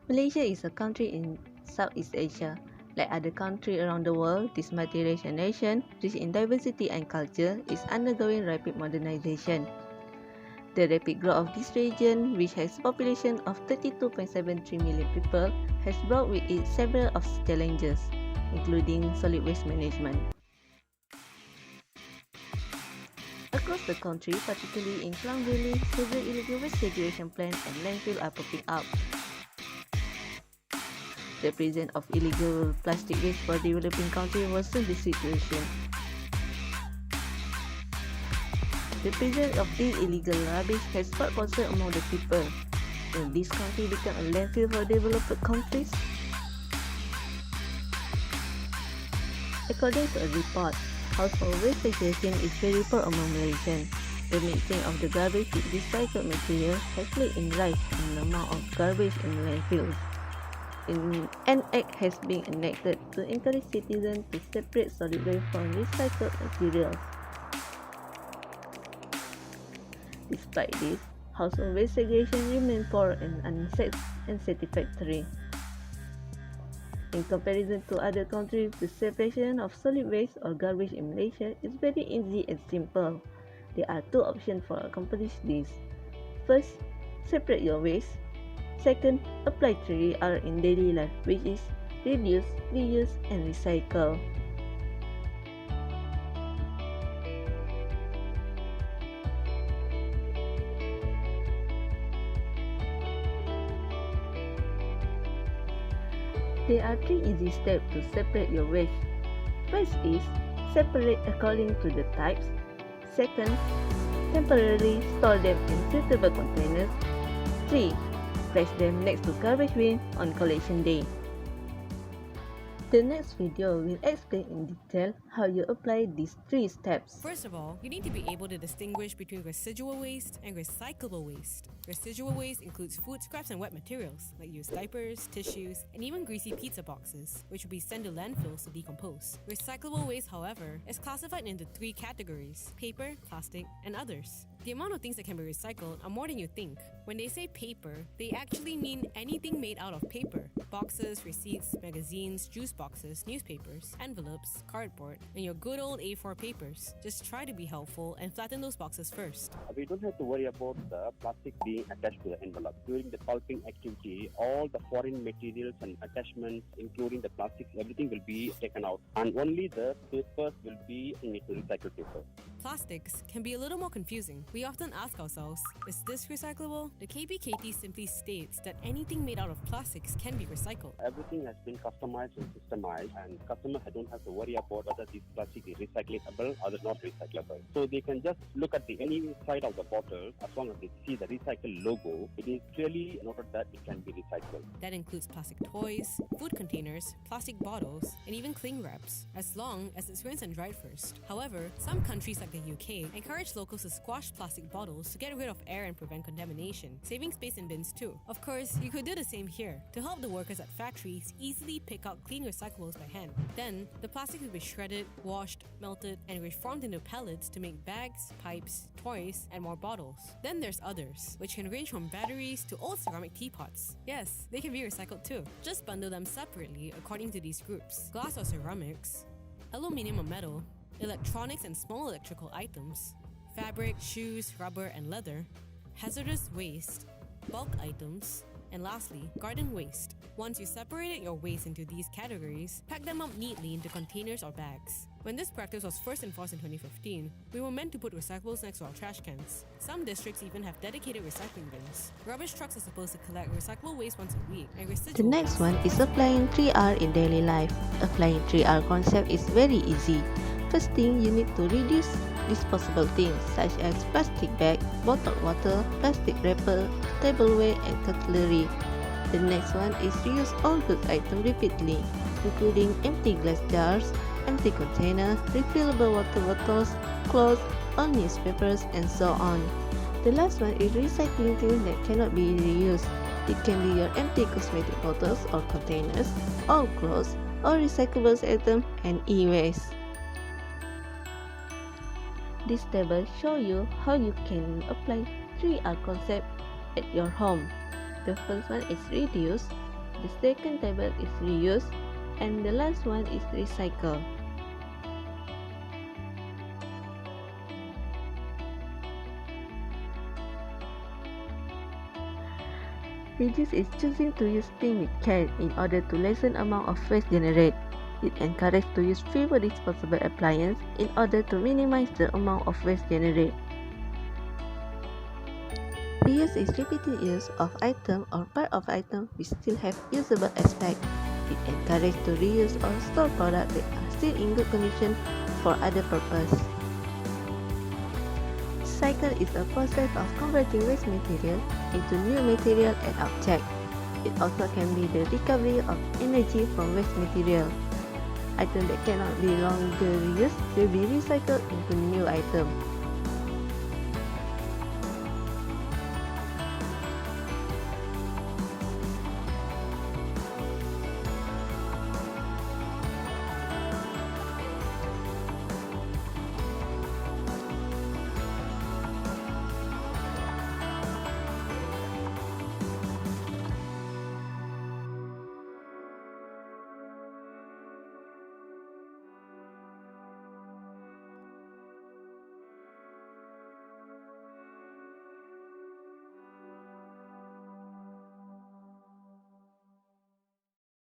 Malaysia is a country in Southeast Asia. Like other countries around the world, this multiracial nation, rich in diversity and culture, is undergoing rapid modernization. The rapid growth of this region, which has a population of 32.73 million people, has brought with it several of challenges, including solid waste management. Across the country, particularly in Klang Valley, several illegal waste segregation plants and landfills are popping up. The presence of illegal plastic waste for developing countries worsens the situation. The presence of this illegal rubbish has sparked concern among the people. Will this country become a landfill for developed countries? According to a report, household waste segregation is very poor among Malaysians. The mixing of the garbage with recycled material has led in rise in the amount of garbage in landfills. An act has been enacted to encourage citizens to separate solid waste from recycled materials. Despite this, household waste segregation remains poor and unsatisfactory. In comparison to other countries, the separation of solid waste or garbage in Malaysia is very easy and simple. There are two options for accomplish this. First, separate your waste. Second, apply 3R in daily life, which is reduce, reuse, and recycle. There are 3 easy steps to separate your waste. First is, separate according to the types. Second, temporarily store them in suitable containers. 3. Place them next to garbage bin on collection day. The next video will explain in detail how you apply these 3 steps. First of all, you need to be able to distinguish between residual waste and recyclable waste. Residual waste includes food scraps and wet materials, like used diapers, tissues, and even greasy pizza boxes, which will be sent to landfills to decompose. Recyclable waste, however, is classified into 3 categories: paper, plastic, and others. The amount of things that can be recycled are more than you think. When they say paper, they actually mean anything made out of paper. Boxes, receipts, magazines, juice boxes, newspapers, envelopes, cardboard, and your good old A4 papers. Just try to be helpful and flatten those boxes first. We don't have to worry about the plastic being attached to the envelope. During the pulping activity, all the foreign materials and attachments, including the plastics, everything will be taken out, and only the papers will be in recycled paper. Plastics can be a little more confusing. We often ask ourselves, is this recyclable? The KBKT simply states that anything made out of plastics can be recycled. Everything has been customized and systemized, and customers don't have to worry about whether this plastic is recyclable or not recyclable. So they can just look at any side of the bottle. As long as they see the recycle logo, it is clearly noted that it can be recycled. That includes plastic toys, food containers, plastic bottles, and even cling wraps, as long as it's rinsed and dried first. However, some countries like the UK encourage locals to squash plastic bottles to get rid of air and prevent contamination, saving space in bins too. Of course, you could do the same here to help the workers at factories easily pick out clean recyclables by hand. Then, the plastic will be shredded, washed, melted, and reformed into pellets to make bags, pipes, toys, and more bottles. Then there's others, which can range from batteries to old ceramic teapots. Yes, they can be recycled too. Just bundle them separately according to these groups: glass or ceramics, aluminium or metal, electronics and small electrical items, fabric, shoes, rubber, and leather, hazardous waste, bulk items, and lastly, garden waste. Once you separated your waste into these categories, pack them up neatly into containers or bags. When this practice was first enforced in 2015, we were meant to put recyclables next to our trash cans. Some districts even have dedicated recycling bins. Rubbish trucks are supposed to collect recyclable waste once a week, and The next one is applying 3R in daily life. Applying 3R concept is very easy. First thing, you need to reduce disposable things such as plastic bag, bottled water, plastic wrapper, tableware, and cutlery. The next one is reuse all good items repeatedly, including empty glass jars, empty container, refillable water bottles, clothes, old newspapers, and so on. The last one is recycling things that cannot be reused. It can be your empty cosmetic bottles or containers, old clothes, or recyclable items and e-waste. This table shows you how you can apply 3R concept at your home. The first one is reduce. The second table is reuse, and the last one is recycle. Reduce is choosing to use things with care in order to lessen amount of waste generated. It encourages to use fewer disposable appliances in order to minimize the amount of waste generated. Reuse is repeated use of item or part of item which still have usable aspect. It encourages to reuse or store products that are still in good condition for other purpose. Cycle is a process of converting waste material into new material and object. It also can be the recovery of energy from waste material. Items that cannot be longer reused will be recycled into new items.